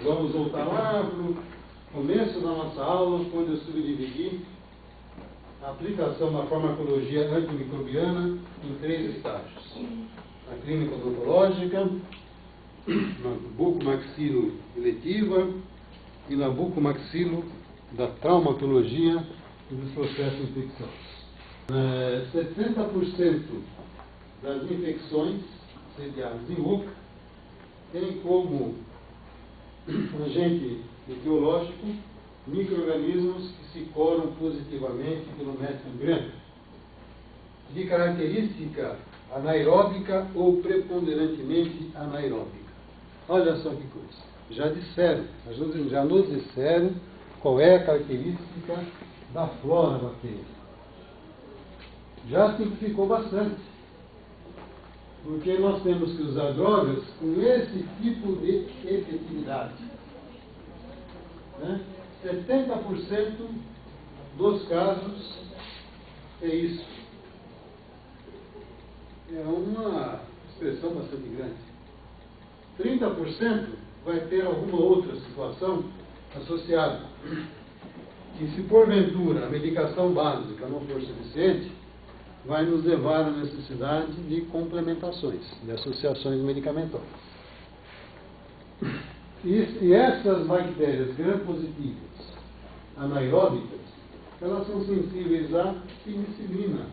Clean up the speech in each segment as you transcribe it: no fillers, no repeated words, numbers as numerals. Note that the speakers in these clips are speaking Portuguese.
Vamos voltar lá para o começo da nossa aula, quando eu subdividi a aplicação da farmacologia antimicrobiana em 3 estágios. A clínica odontológica, na bucomaxilo eletiva e na bucomaxilo da traumatologia e dos processos infecciosos. 70% das infecções sediadas em boca tem como agente etiológico micro-organismos que se colam positivamente pelo método Gram, de característica anaeróbica ou preponderantemente anaeróbica. Olha só que coisa. Já nos disseram qual é a característica da flora bacteriana. Já simplificou bastante. Porque nós temos que usar drogas com esse tipo de efetividade. 70% dos casos é isso. É uma expressão bastante grande. 30% vai ter alguma outra situação associada. E se porventura a medicação básica não for suficiente, vai nos levar à necessidade de complementações, de associações medicamentosas. E essas bactérias gram-positivas, anaeróbicas, elas são sensíveis à penicilina.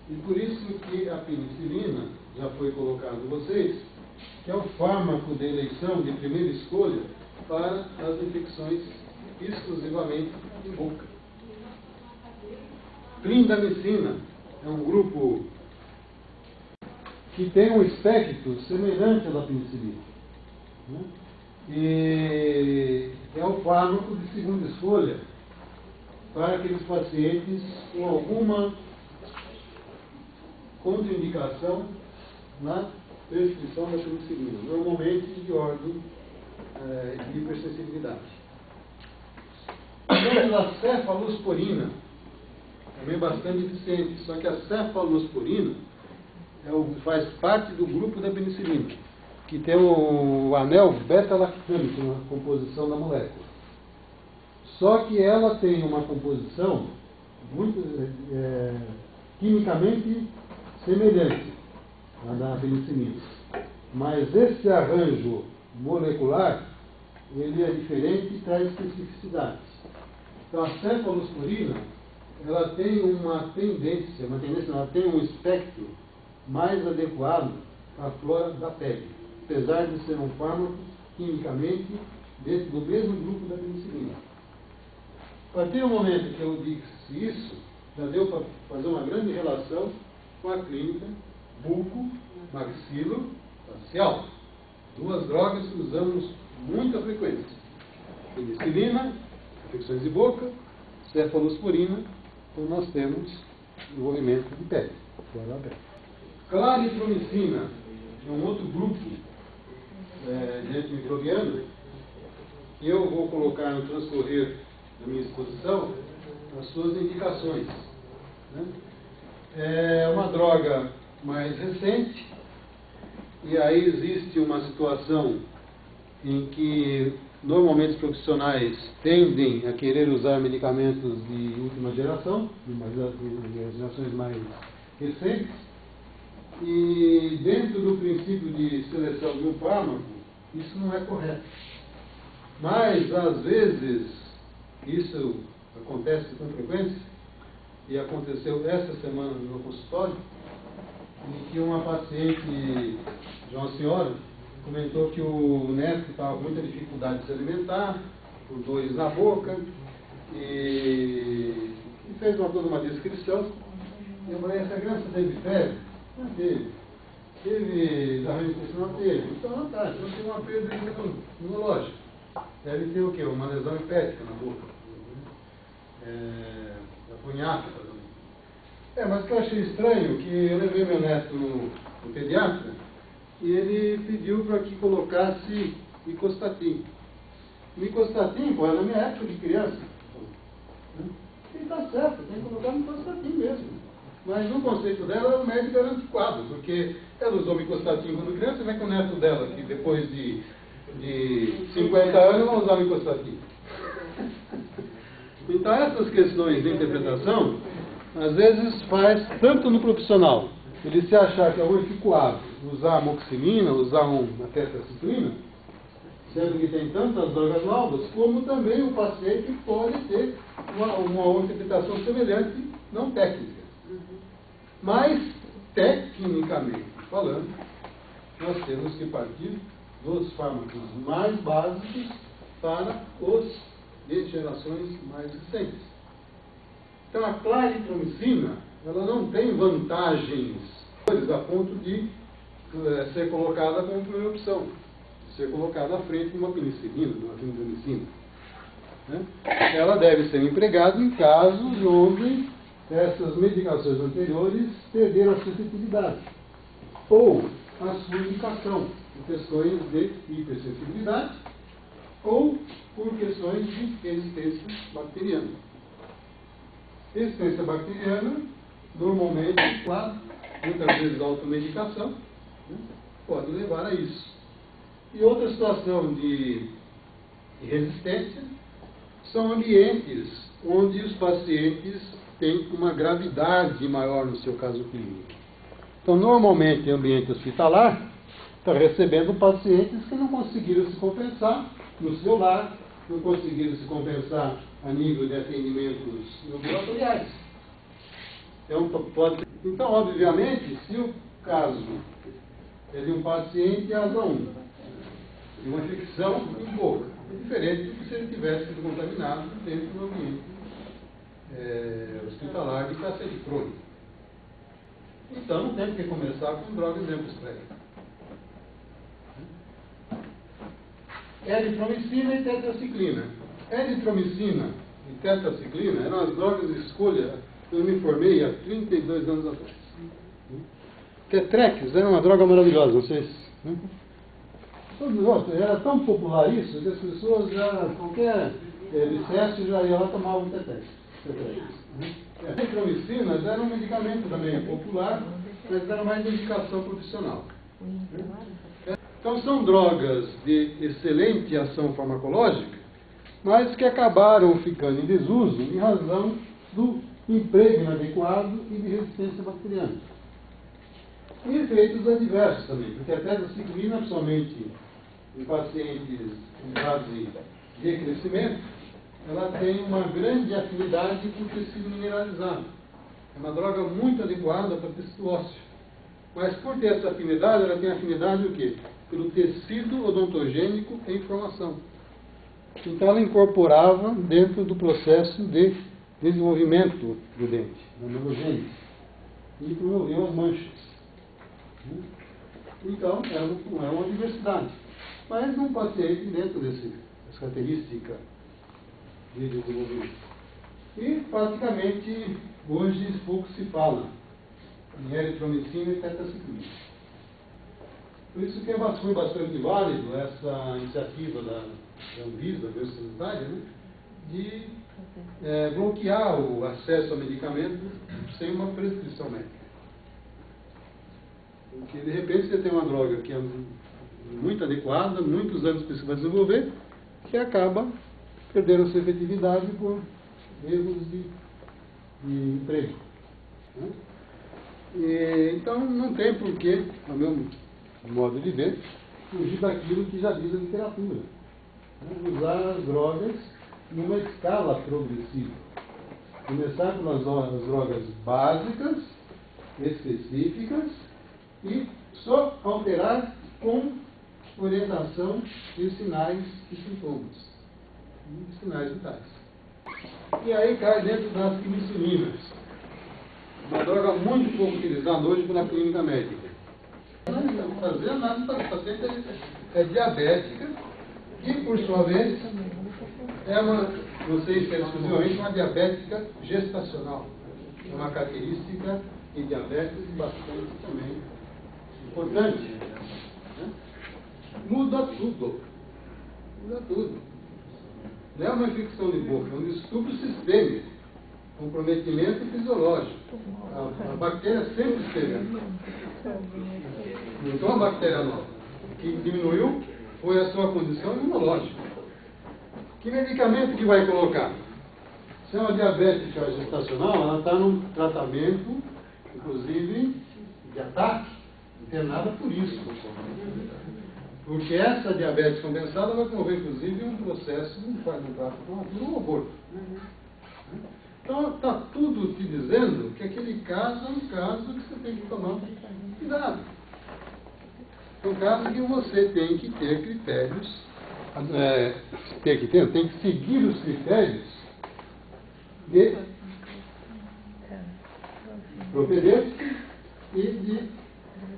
E por isso que a penicilina, já foi colocado a vocês, que é o fármaco de eleição de primeira escolha para as infecções exclusivamente de boca. Clindamicina é um grupo que tem um espectro semelhante ao da penicilina. E é o fármaco de segunda escolha para aqueles pacientes com alguma contraindicação na prescrição da penicilina, normalmente de ordem de hipersensibilidade. Temos a cefalosporina, também bastante eficiente, só que a cefalosporina faz parte do grupo da penicilina, que tem o anel beta-lactâmico na composição da molécula. Só que ela tem uma composição muito quimicamente semelhante à da penicilina. Mas esse arranjo molecular, ele é diferente e traz especificidades. Então a cefalosporina, ela tem ela tem um espectro mais adequado à flora da pele, apesar de ser um fármaco quimicamente dentro do mesmo grupo da penicilina. A partir do momento que eu disse isso, já deu para fazer uma grande relação com a clínica buco-maxilo-facial. 2 drogas que usamos com muita frequência: penicilina, infecções de boca, cefalosporina, então nós temos envolvimento de pele, flora da pele. Claritromicina é um outro grupo de antimicrobiano que eu vou colocar no transcorrer da minha exposição as suas indicações. É uma droga mais recente, e aí existe uma situação em que normalmente os profissionais tendem a querer usar medicamentos de última geração, de gerações mais recentes, e dentro do princípio de seleção de um fármaco, isso não é correto. Mas, às vezes, isso acontece com frequência, e aconteceu essa semana no meu consultório, em que uma paciente de uma senhora comentou que o neto estava com muita dificuldade de se alimentar, por dores na boca, e fez toda uma descrição. E eu falei: essa criança teve febre? Não teve. Teve desarranjo intestinal? Teve. Então tá, então tem uma perda imunológica. Deve ter o quê? Uma lesão hepática na boca. Apunhata também. Mas o que eu achei estranho, que eu levei meu neto no pediatra, e ele pediu para que colocasse micostatin. Micostatin, pô, é na minha época de criança. E está certo, tem que colocar micostatin mesmo. Mas no conceito dela, o médico era antiquado, porque ela usou micostatin quando criança, vai com o neto dela, que depois de de 50 anos vão usar o microstativo. Então, essas questões de interpretação, às vezes faz, tanto no profissional, ele se achar que é antiquado, usar amoxicilina, usar uma tetraciclina, sendo que tem tantas drogas novas, como também o paciente pode ter uma interpretação semelhante, não técnica. Mas, tecnicamente falando, nós temos que partir dos fármacos mais básicos para os de gerações mais recentes. Então, a claritromicina, ela não tem vantagens a ponto de ser colocada como primeira opção, ser colocada à frente de uma penicilina, de uma vindomicina. Né? Ela deve ser empregada em casos onde essas medicações anteriores perderam a sensibilidade ou a sua indicação por questões de hipersensibilidade ou por questões de resistência bacteriana. Resistência bacteriana, normalmente, claro, muitas vezes a automedicação, né, pode levar a isso. E outra situação de resistência são ambientes onde os pacientes têm uma gravidade maior no seu caso clínico. Então, normalmente, em ambiente hospitalar, está recebendo pacientes que não conseguiram se compensar no seu lar, não conseguiram se compensar a nível de atendimentos ambulatoriais. Então, obviamente, se o caso é de um paciente asa 1, de uma infecção em boca, é diferente do que se ele tivesse sido contaminado dentro do ambiente hospitalar de câncer crônico. Então, não tem que começar com drogas antiespléticas. Eritromicina e tetraciclina. Eritromicina e tetraciclina eram as drogas de escolha que eu me formei há 32 anos atrás. Tetrex era uma droga maravilhosa, não sei se... Né? Era tão popular isso que as pessoas já, qualquer excesso, já iam lá tomar um Tetrex. As eritromicinas eram um medicamento também popular, mas era mais de indicação profissional. Então são drogas de excelente ação farmacológica, mas que acabaram ficando em desuso em razão do emprego inadequado e de resistência bacteriana. E efeitos adversos também, porque a tetraciclina, principalmente em pacientes em fase de crescimento, ela tem uma grande afinidade com o tecido mineralizado. É uma droga muito adequada para tecido ósseo. Mas por ter essa afinidade, ela tem afinidade o quê? Pelo tecido odontogênico em formação. Então ela incorporava dentro do processo de desenvolvimento do dente, da neurogênese, e promoveu as manchas. Então, é uma diversidade. Mas um paciente dentro dessa característica de desenvolvimento. E, praticamente, hoje pouco se fala em eritromicina e tetraciclina. Por isso que foi bastante válido essa iniciativa da Anvisa, da Agência Sanitária, né, de bloquear o acesso a medicamentos sem uma prescrição médica. Porque, de repente, você tem uma droga que é muito adequada, muitos anos precisa desenvolver, que acaba perdendo sua efetividade por erros de emprego. Né? Então, não tem porquê, ao meu modo de ver, fugir daquilo que já diz a literatura. Né? Usar as drogas numa escala progressiva. Começar com as drogas básicas, específicas, e só alterar com orientação de sinais e sintomas. Sinais vitais. E aí cai dentro das penicilinas. Uma droga muito pouco utilizada hoje pela clínica médica. Não estamos fazendo nada para o paciente é diabética e, por sua vez, não sei se é exclusivamente uma diabética gestacional. É uma característica de diabetes bastante também importante. Né? Muda tudo. Muda tudo. Não é uma infecção de boca, é um distúrbio sistêmico, comprometimento fisiológico. A bactéria sempre esteve. Não é uma bactéria nova. Que diminuiu foi a sua condição imunológica. Que medicamento que vai colocar? Se é uma diabética gestacional, ela está num tratamento, inclusive, de ataque, internada por isso. Porque essa diabetes compensada vai promover, inclusive, um processo de um aborto. Então, está tudo te dizendo que aquele caso é um caso que você tem que tomar cuidado. É um caso que você tem que ter critérios, tem que seguir os critérios de propedêutica e de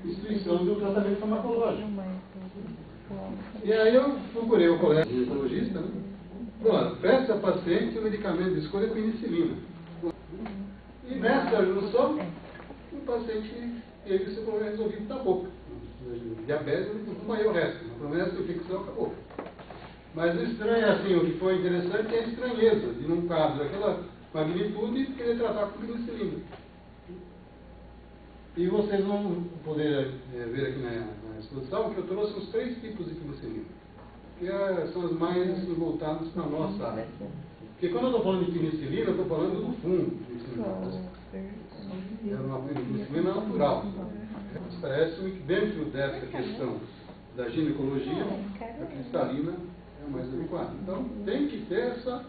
instituição do tratamento farmacológico. E aí eu procurei o colega ginecologista, né? Bom, peça a paciente o medicamento de escolha é penicilina. E nessa junção, o paciente teve seu problema resolvido da boca. Diabetes, não vai o resto. A promessa de infecção acabou. Mas o estranho, assim, o que foi interessante é a estranheza de, num caso daquela magnitude, querer tratar com penicilina. E vocês vão poder ver aqui na exposição que eu trouxe os 3 tipos de penicilina, que são as mais voltadas para a nossa área. Porque quando eu estou falando de penicilina, eu estou falando do fungo de penicilina. É uma penicilina natural. Parece-me que dentro dessa questão da ginecologia, a cristalina é a mais adequada. Então, tem que ter essa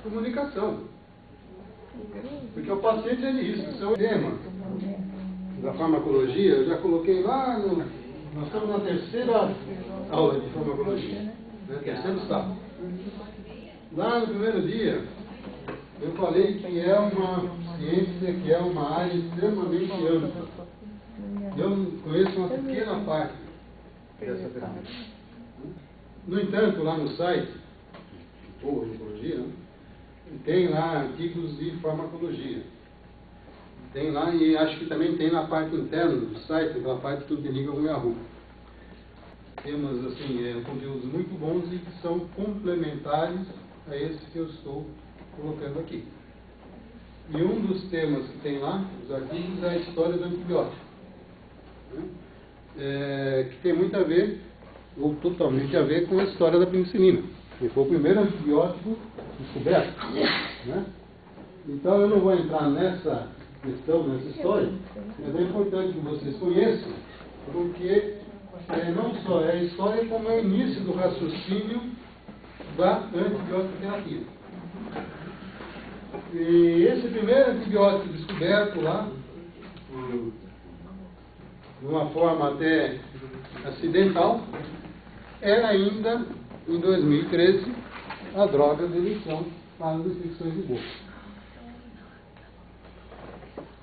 comunicação. Porque o paciente é isso, isso é o tema da farmacologia. Eu já coloquei lá, nós estamos na 3ª aula de farmacologia, né? 3º sábado. Lá no primeiro dia, eu falei que é uma ciência, que é uma área extremamente ampla. Eu conheço uma pequena parte dessa ferramenta. No entanto, lá no site, ou Ginecologia, né, tem lá artigos de farmacologia. Tem lá, e acho que também tem na parte interna do site, aquela parte que interliga com o Yahoo. Temos, assim, conteúdos muito bons e que são complementares a esse que eu estou colocando aqui. E um dos temas que tem lá, os artigos, é a história do antibiótico. Que tem muito a ver, ou totalmente a ver, com a história da penicilina, que foi o primeiro antibiótico descoberto. Né? Então eu não vou entrar nessa questão, nessa história, mas é importante que vocês conheçam, porque não só é a história, como é o início do raciocínio da antibiótico-terapia. E esse primeiro antibiótico descoberto lá, de uma forma até acidental, era ainda, em 2013, a droga de eleição para as infecções de boca.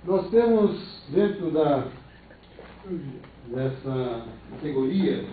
Nós temos, dentro dessa categoria,